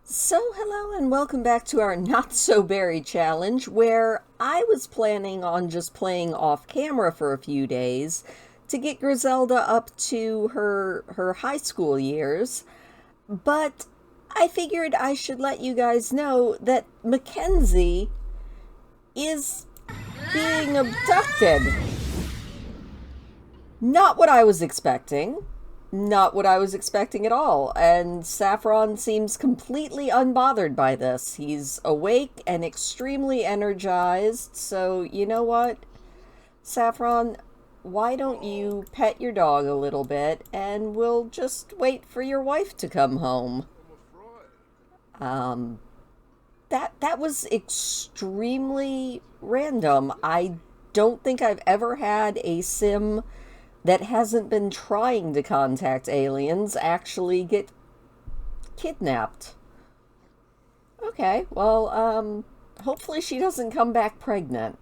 So, hello and welcome back to our Not So Berry challenge, where I was planning on just playing off camera for a few days to get Grizelda up to her high school years, but I figured I should let you guys know that Mackenzie is being abducted. Not what I was expecting. Not what I was expecting at all. And Saffron seems completely unbothered by this. He's awake and extremely energized. So, you know what, Saffron? Why don't you pet your dog a little bit and we'll just wait for your wife to come home? Um, that was extremely random. I don't think I've ever had a sim that hasn't been trying to contact aliens actually get kidnapped. Okay, well, hopefully she doesn't come back pregnant.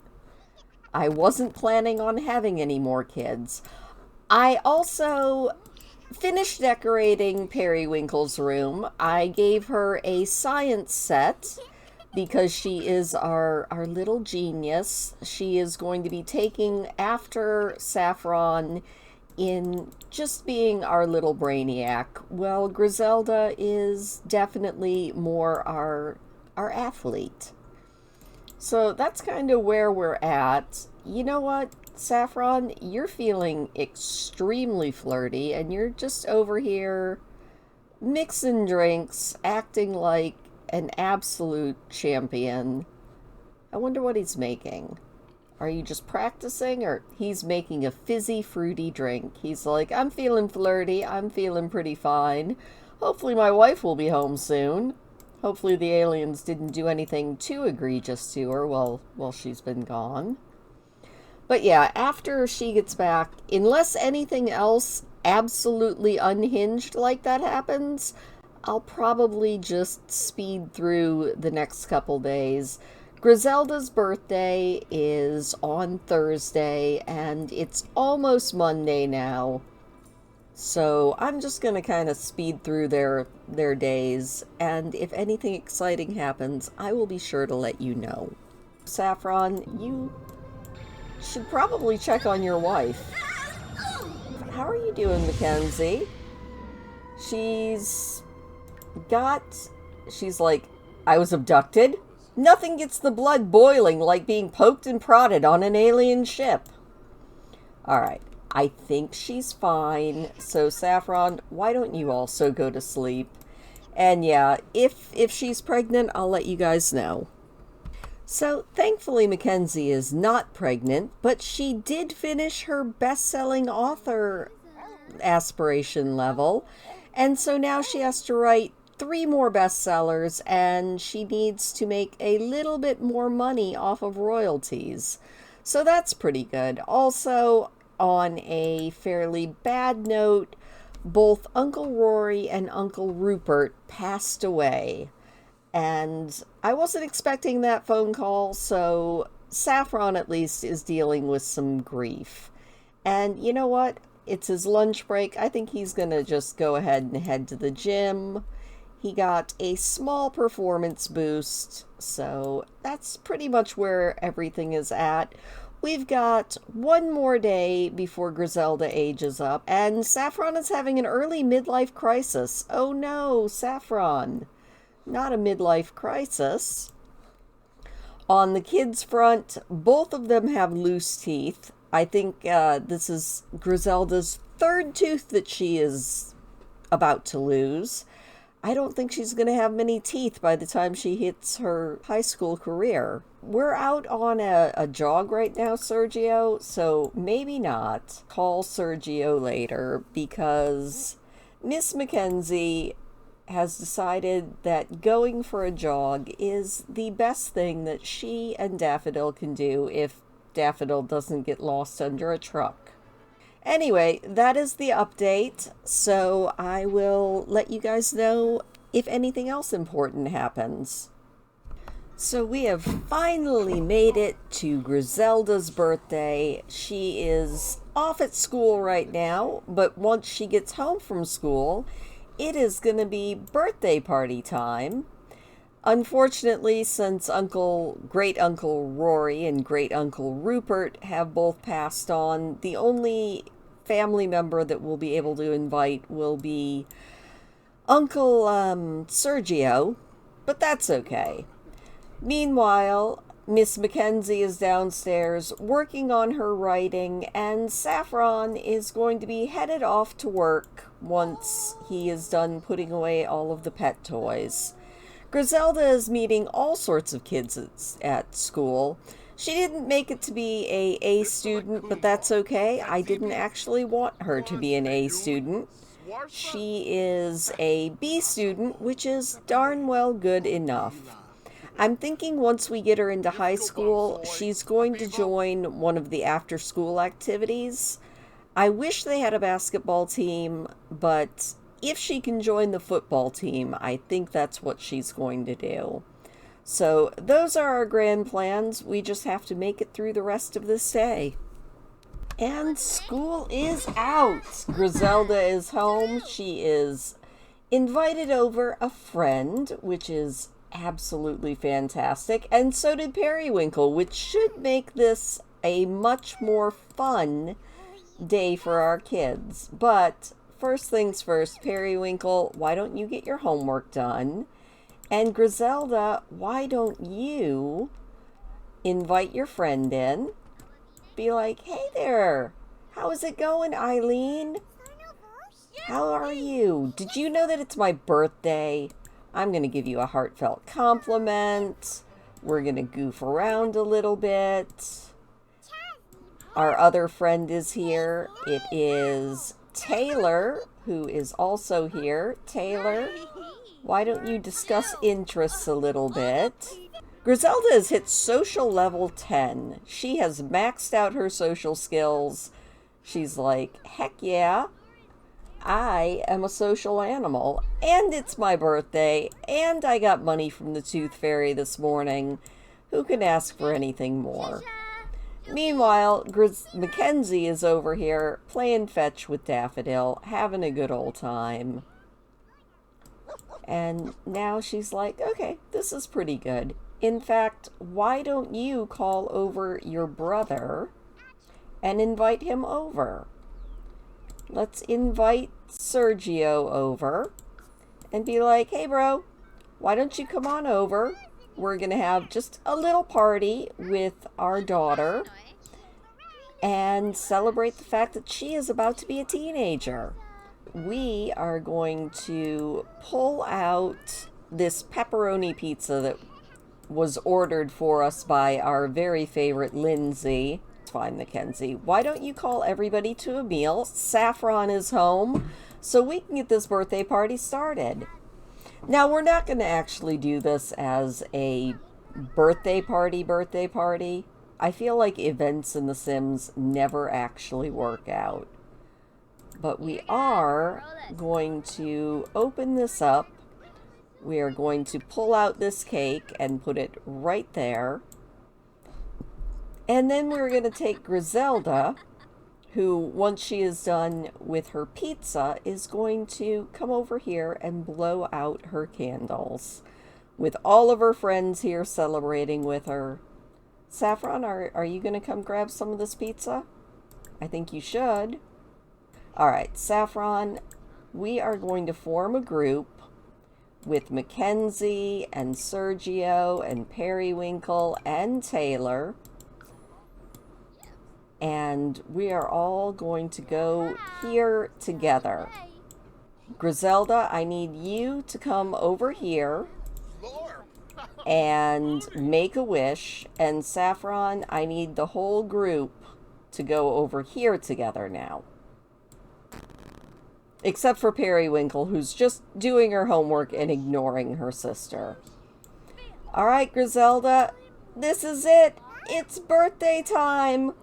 I wasn't planning on having any more kids. I also finished decorating Periwinkle's room. I gave her a science set because she is our little genius. She is going to be taking after Saffron in just being our little brainiac. Well, Grizelda is definitely more our athlete. So that's kind of where we're at. You know what, Saffron? You're feeling extremely flirty and you're just over here mixing drinks, acting like an absolute champion. I wonder what he's making. Are you just practicing, or he's making a fizzy, fruity drink? He's like, I'm feeling flirty. I'm feeling pretty fine. Hopefully my wife will be home soon. Hopefully the aliens didn't do anything too egregious to her while she's been gone. But yeah, after she gets back, unless anything else absolutely unhinged like that happens, I'll probably just speed through the next couple days. Grizelda's birthday is on Thursday, and it's almost Monday now. So I'm just gonna kind of speed through their days, and if anything exciting happens, I will be sure to let you know. Saffron, you should probably check on your wife. How are you doing, Mackenzie? She's got. She's like, I was abducted? Nothing gets the blood boiling like being poked and prodded on an alien ship. Alright, I think she's fine. So, Saffron, why don't you also go to sleep? And yeah, if she's pregnant, I'll let you guys know. So, thankfully, Mackenzie is not pregnant, but she did finish her best-selling author aspiration level. And so now she has to write three more bestsellers and she needs to make a little bit more money off of royalties. So that's pretty good. Also, on a fairly bad note, both Uncle Rory and Uncle Rupert passed away. And I wasn't expecting that phone call, so Saffron at least is dealing with some grief. And you know what? It's his lunch break. I think he's gonna just go ahead and head to the gym. He got a small performance boost, so that's pretty much where everything is at. We've got one more day before Grizelda ages up, and Saffron is having an early midlife crisis. Oh no, Saffron. Not a midlife crisis. On the kids' front, both of them have loose teeth. I think this is Grizelda's third tooth that she is about to lose. I don't think she's going to have many teeth by the time she hits her high school career. We're out on a jog right now, Sergio, so maybe not. Call Sergio later because Miss Mackenzie has decided that going for a jog is the best thing that she and Daffodil can do if Daffodil doesn't get lost under a truck. Anyway, that is the update, so I will let you guys know if anything else important happens. So we have finally made it to Grizelda's birthday. She is off at school right now, but once she gets home from school, it is going to be birthday party time. Unfortunately, since Great Uncle Rory and Great Uncle Rupert have both passed on, the only family member that we'll be able to invite will be Uncle Sergio, but that's okay. Meanwhile, Miss Mackenzie is downstairs working on her writing, and Saffron is going to be headed off to work once he is done putting away all of the pet toys. Grizelda is meeting all sorts of kids at school. She didn't make it to be a A student, but that's okay. I didn't actually want her to be an A student. She is a B student, which is darn well good enough. I'm thinking once we get her into high school, she's going to join one of the after-school activities. I wish they had a basketball team, but if she can join the football team, I think that's what she's going to do. So those are our grand plans. We just have to make it through the rest of this day. And school is out. Grizelda is home. She is invited over a friend, which is absolutely fantastic. And so did Periwinkle, which should make this a much more fun day for our kids. But first things first, Periwinkle, why don't you get your homework done? And Grizelda, why don't you invite your friend in? Be like, hey there, how is it going, Eileen? How are you? Did you know that it's my birthday? I'm going to give you a heartfelt compliment. We're going to goof around a little bit. Our other friend is here. It is Taylor, who is also here. Taylor, why don't you discuss interests a little bit? Grizelda has hit social level 10. She has maxed out her social skills. She's like, heck yeah, I am a social animal, and it's my birthday, and I got money from the Tooth Fairy this morning. Who can ask for anything more? Meanwhile, Mackenzie is over here playing fetch with Daffodil, having a good old time. And now she's like, okay, this is pretty good. In fact, why don't you call over your brother and invite him over? Let's invite Sergio over and be like, hey bro, why don't you come on over? We're going to have just a little party with our daughter and celebrate the fact that she is about to be a teenager. We are going to pull out this pepperoni pizza that was ordered for us by our very favorite Lindsay. It's fine, Mackenzie. Why don't you call everybody to a meal? Saffron is home, so we can get this birthday party started. Now, we're not going to actually do this as a birthday party. I feel like events in The Sims never actually work out. But we are going to open this up. We are going to pull out this cake and put it right there. And then we're going to take Grizelda, who, once she is done with her pizza, is going to come over here and blow out her candles, with all of her friends here celebrating with her. Saffron, are you going to come grab some of this pizza? I think you should. All right, Saffron, we are going to form a group with Mackenzie and Sergio and Periwinkle and Taylor. And we are all going to go here together. Grizelda, I need you to come over here and make a wish. And Saffron, I need the whole group to go over here together now. Except for Periwinkle, who's just doing her homework and ignoring her sister. All right, Grizelda, this is it. It's birthday time.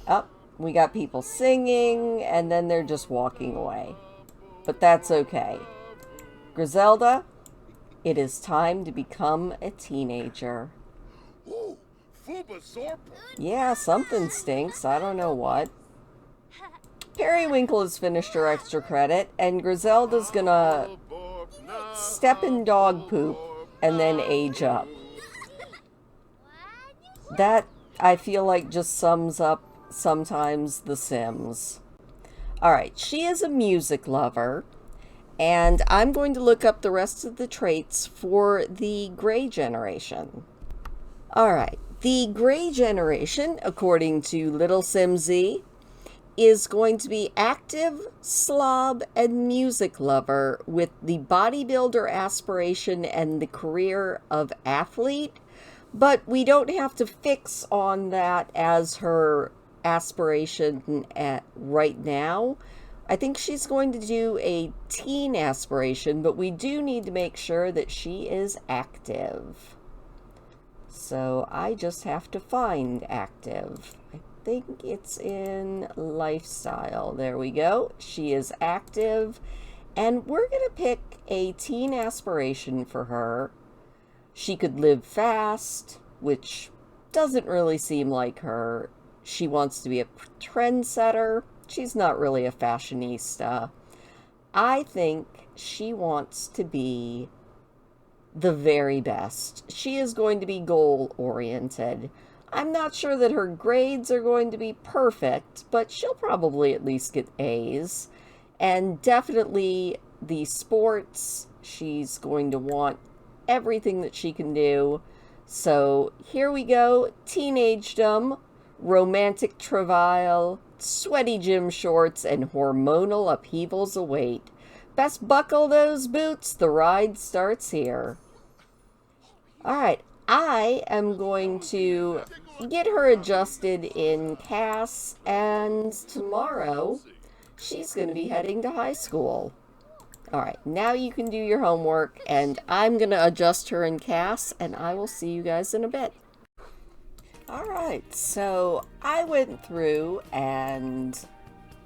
Oh, we got people singing, and then they're just walking away. But that's okay. Grizelda, it is time to become a teenager. Yeah, something stinks. I don't know what. Periwinkle has finished her extra credit, and Grizelda's gonna step in dog poop and then age up. That, I feel like, just sums up sometimes The Sims. Alright, she is a music lover, and I'm going to look up the rest of the traits for the Gray generation. Alright, the Gray generation, according to Little Sim Z, is going to be active, slob, and music lover with the bodybuilder aspiration and the career of athlete. But we don't have to fix on that as her aspiration right now. I think she's going to do a teen aspiration, but we do need to make sure that she is active. So I just have to find active. I think it's in lifestyle. There we go. She is active. And we're going to pick a teen aspiration for her. She could live fast, which doesn't really seem like her. She wants to be a trendsetter. She's not really a fashionista. I think she wants to be the very best. She is going to be goal-oriented. I'm not sure that her grades are going to be perfect, but she'll probably at least get A's. And definitely the sports, she's going to want everything that she can do. So here we go. Teenagedom, romantic travail, sweaty gym shorts, and hormonal upheavals await. Best buckle those boots. The ride starts here. Alright, I am going to get her adjusted in CAS, and tomorrow she's going to be heading to high school. Alright, now you can do your homework, and I'm going to adjust her in CAS, and I will see you guys in a bit. Alright, so I went through, and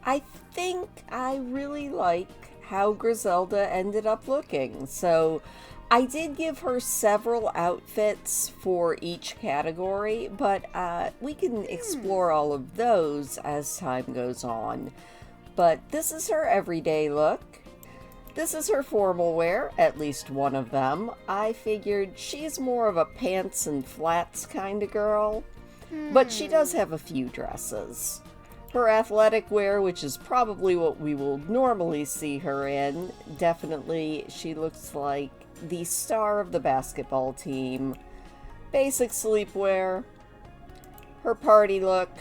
I think I really like how Grizelda ended up looking. So I did give her several outfits for each category, but we can explore all of those as time goes on. But this is her everyday look. This is her formal wear, at least one of them. I figured she's more of a pants and flats kind of girl, but she does have a few dresses. Her athletic wear, which is probably what we will normally see her in, definitely she looks like the star of the basketball team. Basic sleepwear. Her party look,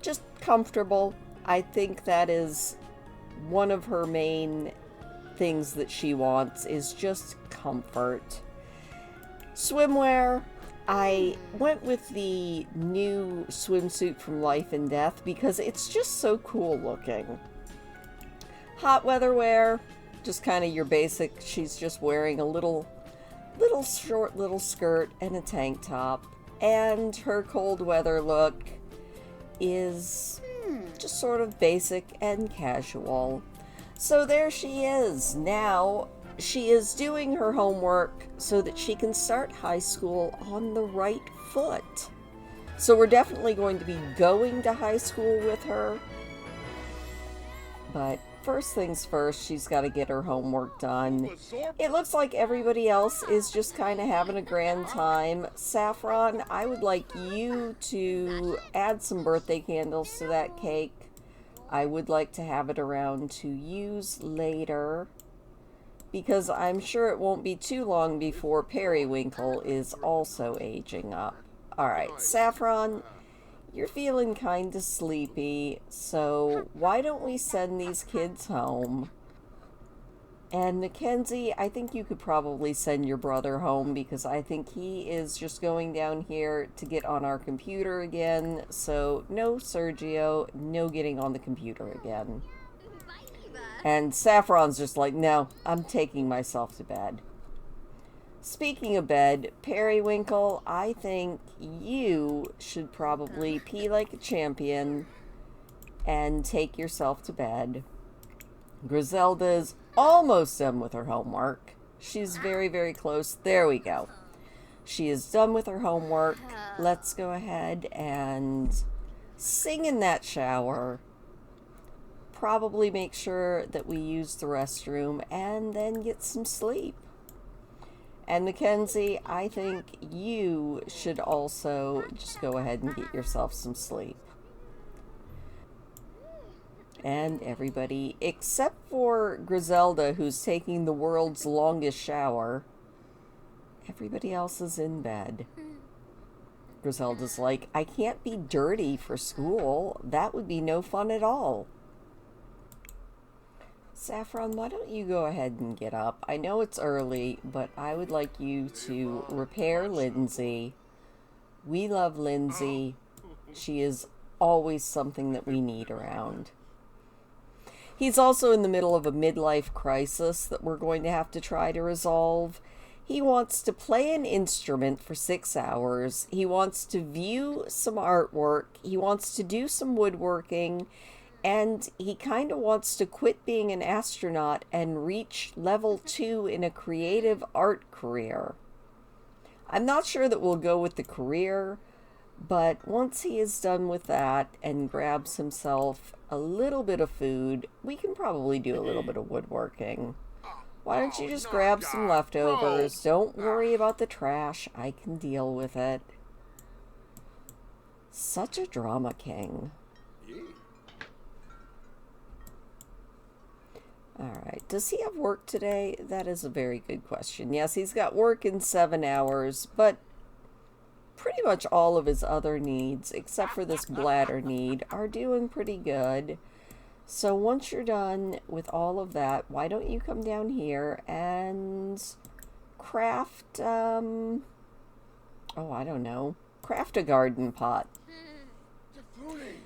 just comfortable. I think that is one of her main things that she wants, is just comfort. Swimwear, I went with the new swimsuit from Life and Death because it's just so cool looking. Hot weather wear, just kind of your basic. She's just wearing a little short little skirt and a tank top. And her cold weather look is just sort of basic and casual. So there she is. Now she is doing her homework so that she can start high school on the right foot. So we're definitely going to be going to high school with her. But first things first, she's got to get her homework done. It looks like everybody else is just kind of having a grand time. Saffron, I would like you to add some birthday candles to that cake. I would like to have it around to use later, because I'm sure it won't be too long before Periwinkle is also aging up. Alright, Saffron, you're feeling kind of sleepy, so why don't we send these kids home? And Mackenzie, I think you could probably send your brother home, because I think he is just going down here to get on our computer again. So no Sergio, no getting on the computer again. And Saffron's just like, no, I'm taking myself to bed. Speaking of bed, Periwinkle, I think you should probably pee like a champion and take yourself to bed. Grizelda's almost done with her homework. She's very, very close. There we go. She is done with her homework. Let's go ahead and sing in that shower. probably make sure that we use the restroom and then get some sleep. And Mackenzie, I think you should also just go ahead and get yourself some sleep. And everybody, except for Grizelda, who's taking the world's longest shower, everybody else is in bed. Grizelda's like, I can't be dirty for school. That would be no fun at all. Saffron, why don't you go ahead and get up? I know it's early, but I would like you to repair Lindsay. We love Lindsay. She is always something that we need around. He's also in the middle of a midlife crisis that we're going to have to try to resolve. He wants to play an instrument for 6 hours. He wants to view some artwork. He wants to do some woodworking. And he kind of wants to quit being an astronaut and reach level 2 in a creative art career. I'm not sure that we'll go with the career, but once he is done with that and grabs himself a little bit of food, we can probably do a little bit of woodworking. Why don't you just grab some leftovers? Don't worry about the trash. I can deal with it. Such a drama king. Alright, does he have work today? That is a very good question. Yes, he's got work in 7 hours, but pretty much all of his other needs, except for this bladder need, are doing pretty good. So once you're done with all of that, why don't you come down here and craft, I don't know, craft a garden pot.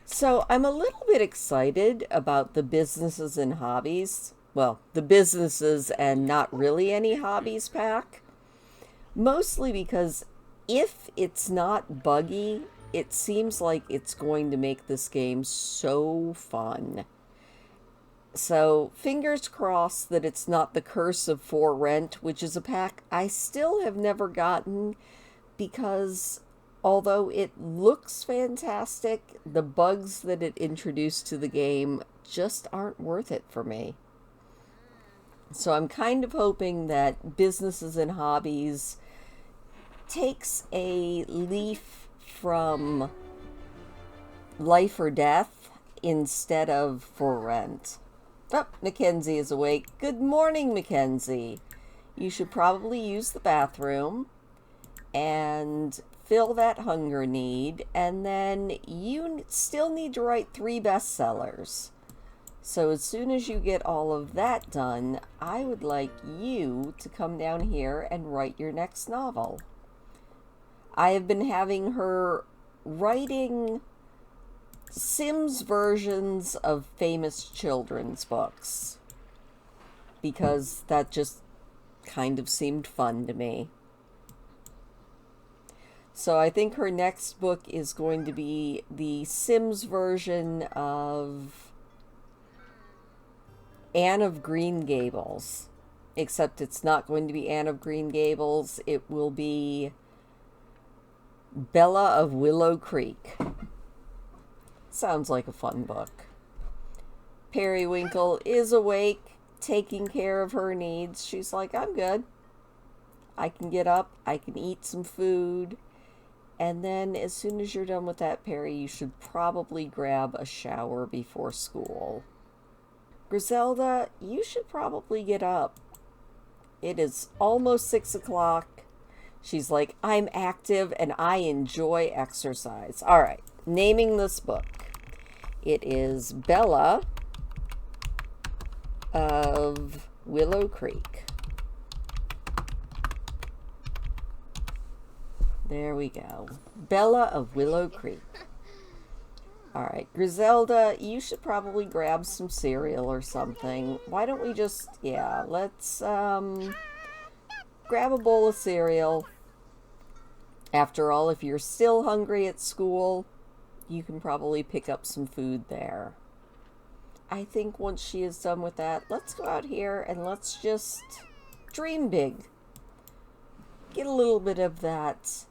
So I'm a little bit excited about the businesses and hobbies. Well, the businesses and not really any hobbies pack. Mostly because if it's not buggy, it seems like it's going to make this game so fun. So fingers crossed that it's not the Curse of For Rent, which is a pack I still have never gotten because although it looks fantastic, the bugs that it introduced to the game just aren't worth it for me. So I'm kind of hoping that Businesses and Hobbies takes a leaf from Life or Death instead of For Rent. Oh, Mackenzie is awake. Good morning, Mackenzie. You should probably use the bathroom and fill that hunger need, and then you still need to write 3 bestsellers. So as soon as you get all of that done, I would like you to come down here and write your next novel. I have been having her writing Sims versions of famous children's books because that just kind of seemed fun to me. So I think her next book is going to be the Sims version of Anne of Green Gables. Except it's not going to be Anne of Green Gables. It will be Bella of Willow Creek. Sounds like a fun book. Periwinkle is awake, taking care of her needs. She's like, I'm good. I can get up. I can eat some food. And then as soon as you're done with that, Perry, you should probably grab a shower before school. Grizelda, you should probably get up. It is almost 6 o'clock. She's like, I'm active and I enjoy exercise. All right, naming this book. It is Bella of Willow Creek. There we go. Bella of Willow Creek. Alright, Grizelda, you should probably grab some cereal or something. Why don't we just, let's grab a bowl of cereal. After all, if you're still hungry at school, you can probably pick up some food there. I think once she is done with that, let's go out here and let's just dream big. Get a little bit of that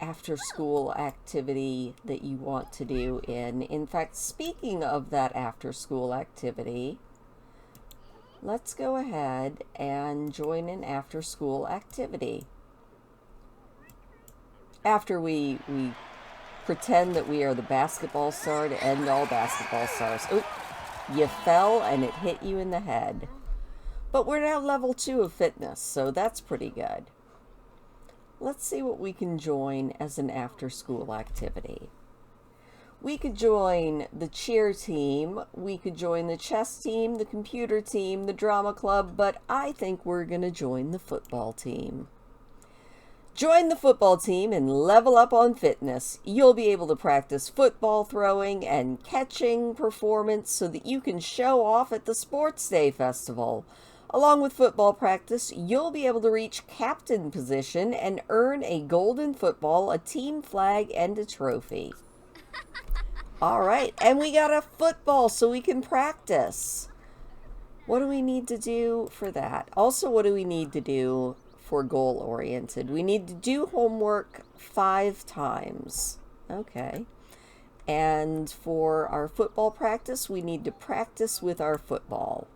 after school activity that you want to do in fact, speaking of that after school activity, let's go ahead and join an after school activity. After we pretend that we are the basketball star to end all basketball stars. Oop, you fell and it hit you in the head. But we're now level 2 of fitness, so that's pretty good. Let's see what we can join as an after-school activity. We could join the cheer team, we could join the chess team, the computer team, the drama club, but I think we're going to join the football team. Join the football team and level up on fitness. You'll be able to practice football throwing and catching performance so that you can show off at the Sports Day Festival. Along with football practice, you'll be able to reach captain position and earn a golden football, a team flag, and a trophy. All right, and we got a football so we can practice. What do we need to do for that? Also, what do we need to do for goal-oriented? We need to do homework 5 times. Okay. And for our football practice, we need to practice with our football.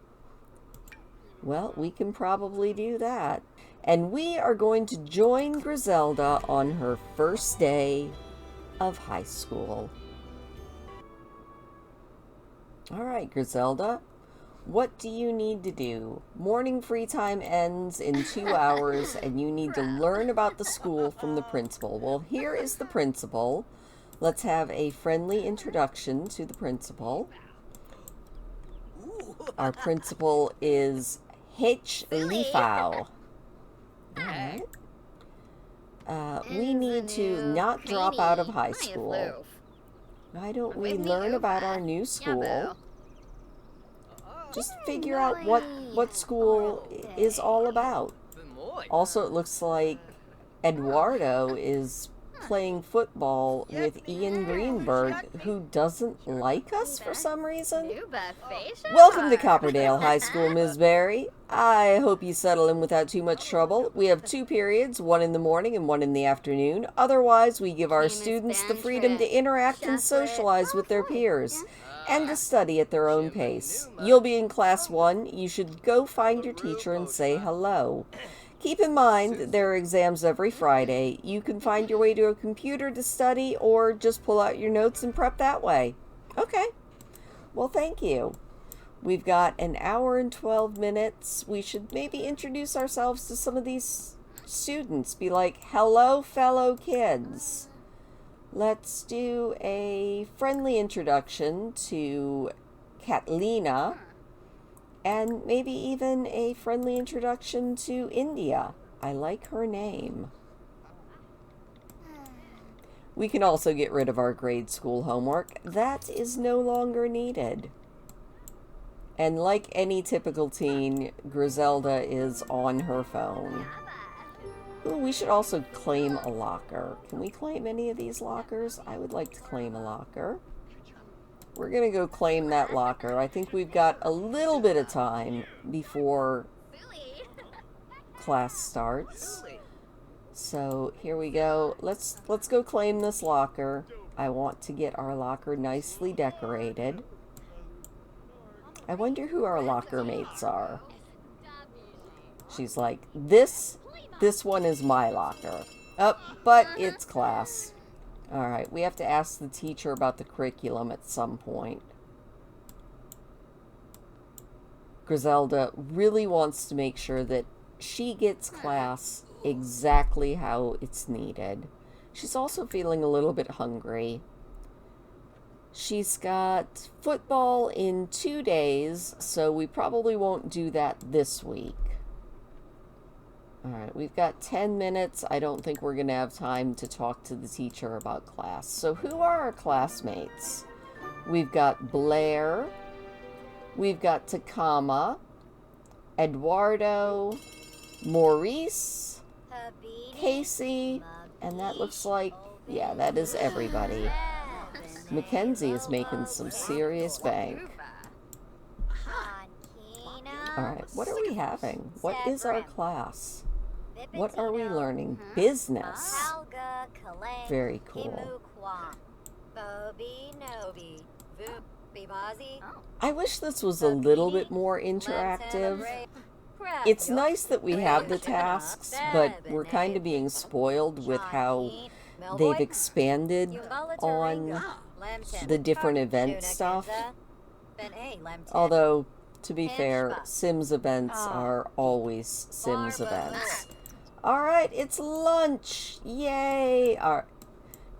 Well, we can probably do that. And we are going to join Grizelda on her first day of high school. All right, Grizelda, what do you need to do? Morning free time ends in 2 hours, and you need to learn about the school from the principal. Well, here is the principal. Let's have a friendly introduction to the principal. Our principal is Hitch Leafau. Alright. We need to not drop out of high school. Why don't we learn about our new school? Just figure out what school is all about. Also, it looks like Eduardo is playing football with Ian Greenberg, who doesn't like us for some reason. Welcome to Copperdale High School, Ms. Berry. I hope you settle in without too much trouble. We have 2 periods, 1 in the morning and 1 in the afternoon. Otherwise, we give our students the freedom to interact and socialize with their peers and to study at their own pace. You'll be in class 1. You should go find your teacher and say hello. Keep in mind that there are exams every Friday. You can find your way to a computer to study or just pull out your notes and prep that way. Okay. Well, thank you. We've got an hour and 12 minutes. We should maybe introduce ourselves to some of these students. Be like, hello, fellow kids. Let's do a friendly introduction to Catalina. And maybe even a friendly introduction to India. I like her name. We can also get rid of our grade school homework. That is no longer needed. And like any typical teen, Grizelda is on her phone. Ooh, we should also claim a locker. Can we claim any of these lockers? I would like to claim a locker. We're going to go claim that locker. I think we've got a little bit of time before class starts. So here we go. Let's go claim this locker. I want to get our locker nicely decorated. I wonder who our locker mates are. She's like, this one is my locker. Oh, but it's class. Alright, we have to ask the teacher about the curriculum at some point. Grizelda really wants to make sure that she gets class exactly how it's needed. She's also feeling a little bit hungry. She's got football in 2 days, so we probably won't do that this week. Alright, we've got 10 minutes. I don't think we're going to have time to talk to the teacher about class. So who are our classmates? We've got Blair. We've got Takama. Eduardo. Maurice. Casey. And that looks like, yeah, that is everybody. Mackenzie is making some serious bank. Alright, what are we having? What is our class? What are we learning? Business. Very cool. I wish this was a little bit more interactive. It's nice that we have the tasks, but we're kind of being spoiled with how they've expanded on the different event stuff. Although, to be fair, Sims events are always Sims events. Alright, it's lunch! Yay! Alright.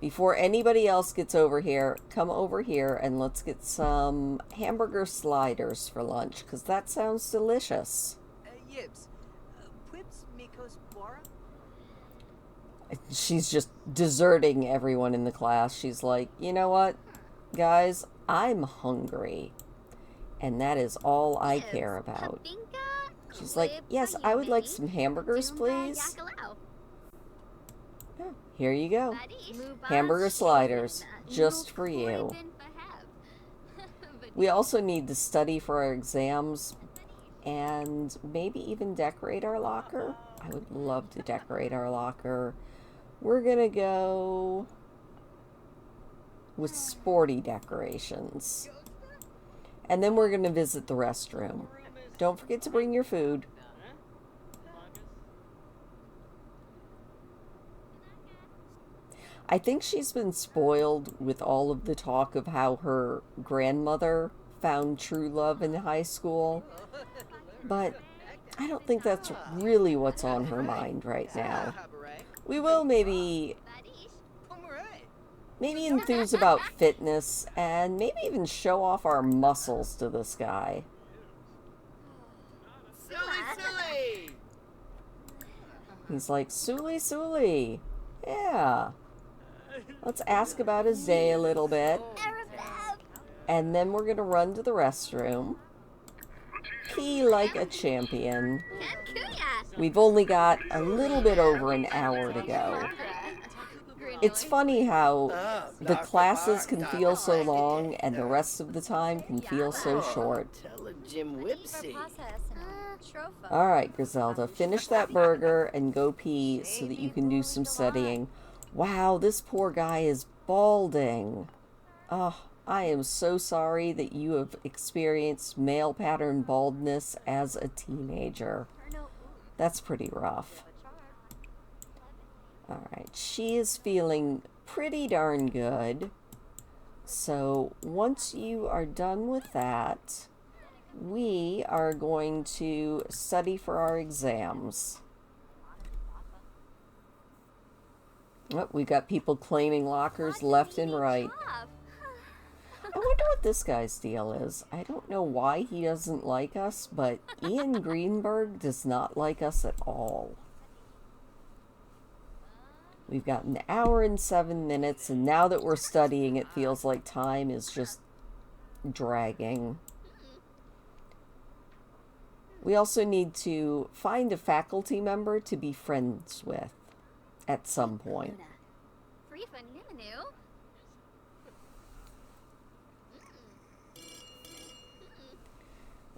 Before anybody else gets over here, come over here and let's get some hamburger sliders for lunch, because that sounds delicious. She's just deserting everyone in the class. She's like, you know what, guys, I'm hungry. And that is all I care about. She's like, yes, I would like some hamburgers, please. Oh, here you go. Hamburger sliders, just for you. We also need to study for our exams and maybe even decorate our locker. I would love to decorate our locker. We're gonna go with sporty decorations. And then we're gonna visit the restroom. Don't forget to bring your food. I think she's been spoiled with all of the talk of how her grandmother found true love in high school. But I don't think that's really what's on her mind right now. We will maybe enthuse about fitness and maybe even show off our muscles to this guy. He's like, Suli Suli. Yeah. Let's ask about his day a little bit. And then we're going to run to the restroom. Pee like a champion. We've only got a little bit over an hour to go. It's funny how the classes can feel so long and the rest of the time can feel so short. Alright, Grizelda, finish that burger and go pee so that you can do some studying. Wow, this poor guy is balding. Oh, I am so sorry that you have experienced male pattern baldness as a teenager. That's pretty rough. Alright, she is feeling pretty darn good. So once you are done with that, we are going to study for our exams. Oh, we've got people claiming lockers left and right. I wonder what this guy's deal is. I don't know why he doesn't like us, but Ian Greenberg does not like us at all. We've got an hour and 7 minutes, and now that we're studying, it feels like time is just dragging. We also need to find a faculty member to be friends with at some point.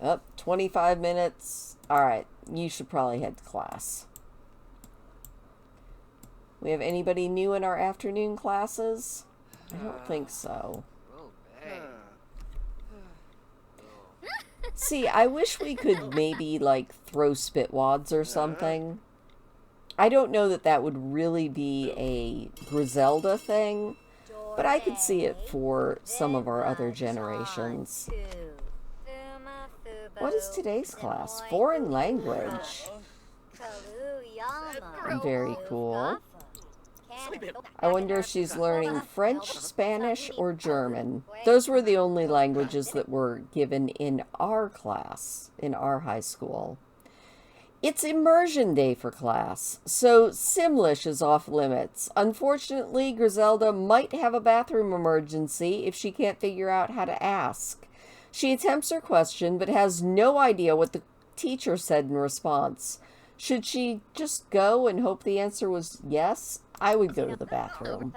Up, 25 minutes. Alright, you should probably head to class. We have anybody new in our afternoon classes? I don't think so. See, I wish we could maybe, like, throw spitwads or something. I don't know that that would really be a Grizelda thing, but I could see it for some of our other generations. What is today's class? Foreign language. Very cool. I wonder if she's learning French, Spanish, or German. Those were the only languages that were given in our class, in our high school. It's immersion day for class, so Simlish is off limits. Unfortunately, Grizelda might have a bathroom emergency if she can't figure out how to ask. She attempts her question, but has no idea what the teacher said in response. Should she just go and hope the answer was yes? I would go to the bathroom.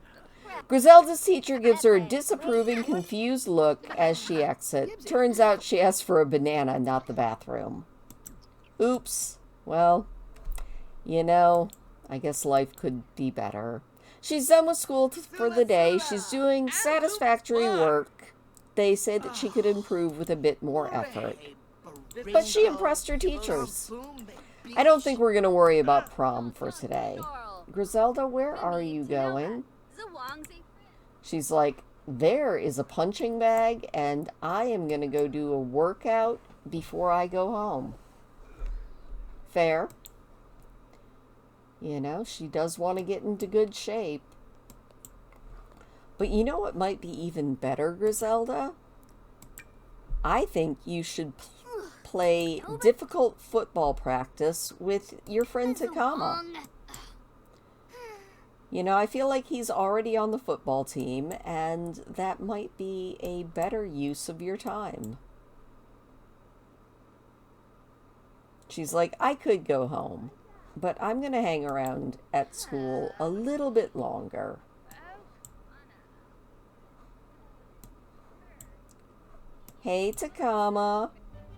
Grizelda's teacher gives her a disapproving, confused look as she exits. Turns out she asked for a banana, not the bathroom. Oops. Well, you know, I guess life could be better. She's done with school for the day. She's doing satisfactory work. They say that she could improve with a bit more effort. But she impressed her teachers. I don't think we're going to worry about prom for today. Grizelda, where are you going? She's like, there is a punching bag, and I am going to go do a workout before I go home. Fair. You know, she does want to get into good shape. But you know what might be even better, Grizelda? I think you should play difficult football practice with your friend Takama. You know, I feel like he's already on the football team, and that might be a better use of your time. She's like, I could go home, but I'm going to hang around at school a little bit longer. Hey, Takama,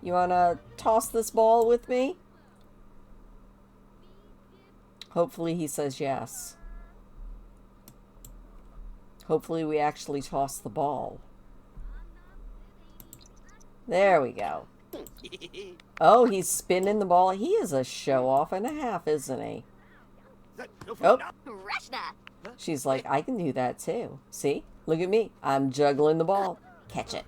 you want to toss this ball with me? Hopefully he says yes. Hopefully we actually toss the ball. There we go. Oh, he's spinning the ball. He is a show-off and a half, isn't he? Oh. She's like, I can do that too. See? Look at me. I'm juggling the ball. Catch it.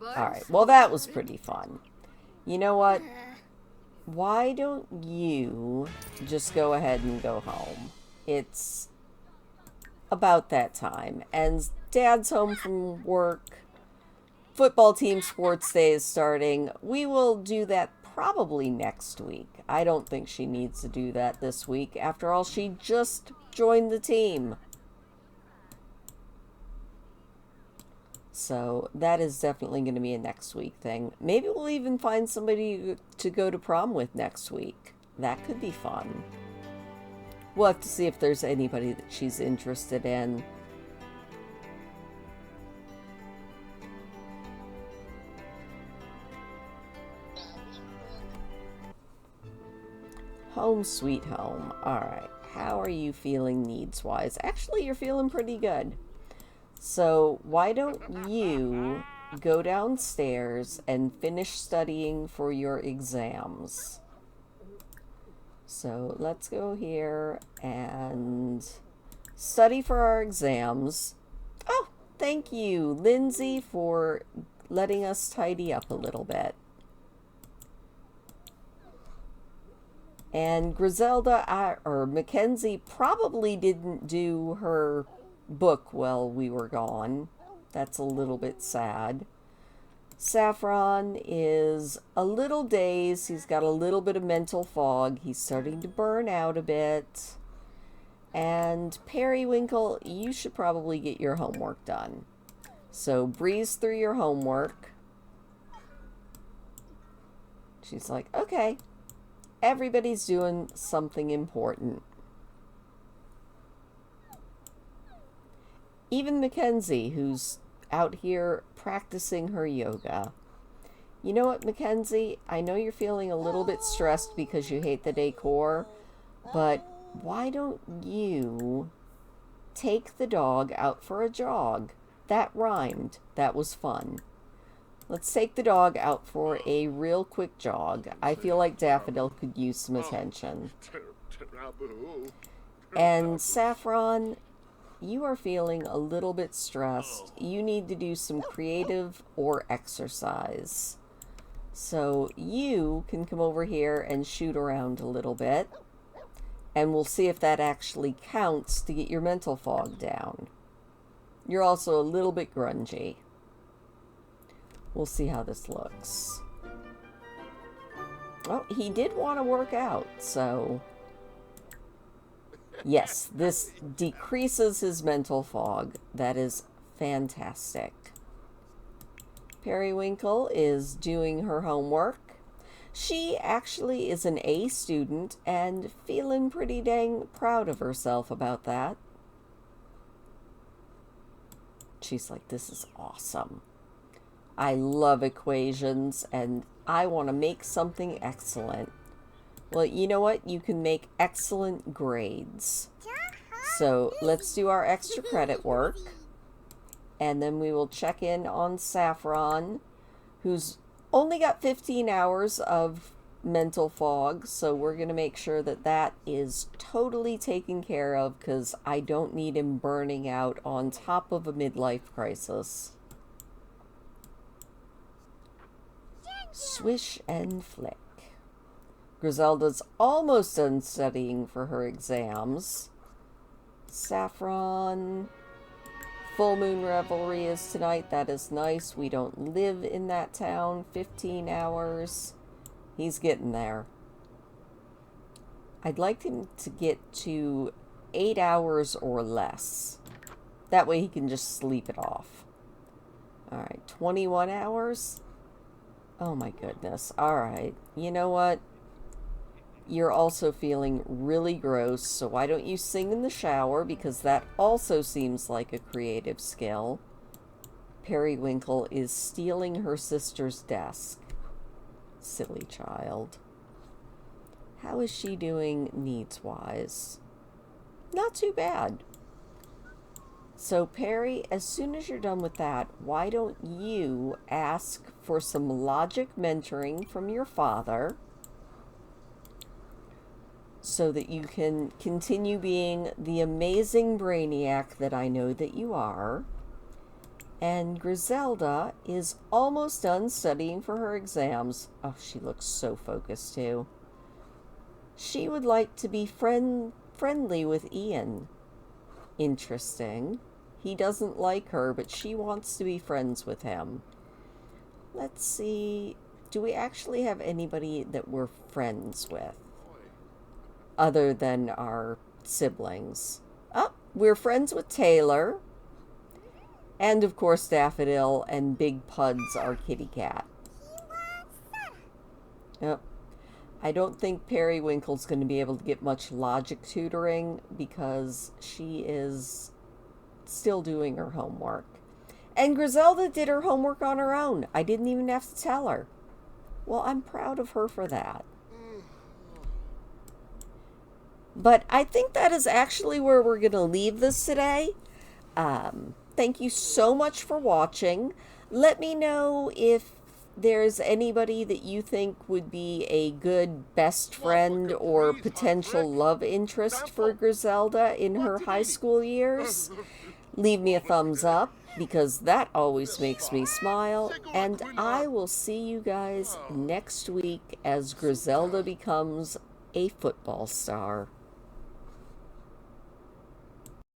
Alright, well that was pretty fun. You know what? Why don't you just go ahead and go home? It's about that time, and Dad's home from work. Football team sports day is starting. We will do that probably next week. I don't think she needs to do that this week. After all, she just joined the team. So that is definitely going to be a next week thing. Maybe we'll even find somebody to go to prom with next week. That could be fun. We'll have to see if there's anybody that she's interested in. Home sweet home. Alright, how are you feeling needs-wise? Actually, you're feeling pretty good. So, why don't you go downstairs and finish studying for your exams? So, let's go here and study for our exams. Oh, thank you, Lindsay, for letting us tidy up a little bit. And Grizelda, or Mackenzie, probably didn't do her book while we were gone. That's a little bit sad. Saffron is a little dazed. He's got a little bit of mental fog. He's starting to burn out a bit. And Periwinkle, you should probably get your homework done. So breeze through your homework. She's like, okay. Everybody's doing something important. Even Mackenzie, who's out here practicing her yoga. You know what, Mackenzie? I know you're feeling a little bit stressed because you hate the decor, but why don't you take the dog out for a jog? That rhymed. That was fun. Let's take the dog out for a real quick jog. I feel like Daffodil could use some attention. And Saffron, you are feeling a little bit stressed. You need to do some creative or exercise. So you can come over here and shoot around a little bit. And we'll see if that actually counts to get your mental fog down. You're also a little bit grungy. We'll see how this looks. Oh, he did want to work out, so... Yes, this decreases his mental fog. That is fantastic. Periwinkle is doing her homework. She actually is an A student and feeling pretty dang proud of herself about that. She's like, this is awesome. I love equations and I want to make something excellent. Well, you know what? You can make excellent grades. So let's do our extra credit work. And then we will check in on Saffron, who's only got 15 hours of mental fog. So we're going to make sure that that is totally taken care of, because I don't need him burning out on top of a midlife crisis. Swish and flick. Grizelda's almost done studying for her exams. Saffron. Full moon revelry is tonight. That is nice. We don't live in that town. 15 hours. He's getting there. I'd like him to get to 8 hours or less. That way he can just sleep it off. Alright, 21 hours? Oh my goodness. Alright, you know what? You're also feeling really gross, so why don't you sing in the shower, because that also seems like a creative skill. Periwinkle is stealing her sister's desk. Silly child. How is she doing needs-wise? Not too bad. So, Perry, as soon as you're done with that, why don't you ask for some logic mentoring from your father, so that you can continue being the amazing brainiac that I know that you are. And Grizelda is almost done studying for her exams. Oh, she looks so focused too. She would like to be friendly with Ian. Interesting. He doesn't like her, but she wants to be friends with him. Let's see. Do we actually have anybody that we're friends with, other than our siblings? Oh, we're friends with Taylor. And, of course, Daffodil and Big Puds, our kitty cat. Yep. I don't think Periwinkle's going to be able to get much logic tutoring, because she is still doing her homework. And Grizelda did her homework on her own. I didn't even have to tell her. Well, I'm proud of her for that. But I think that is actually where we're going to leave this today. Thank you so much for watching. Let me know if there's anybody that you think would be a good best friend or potential love interest for Grizelda in her high school years. Leave me a thumbs up, because that always makes me smile. And I will see you guys next week as Grizelda becomes a football star.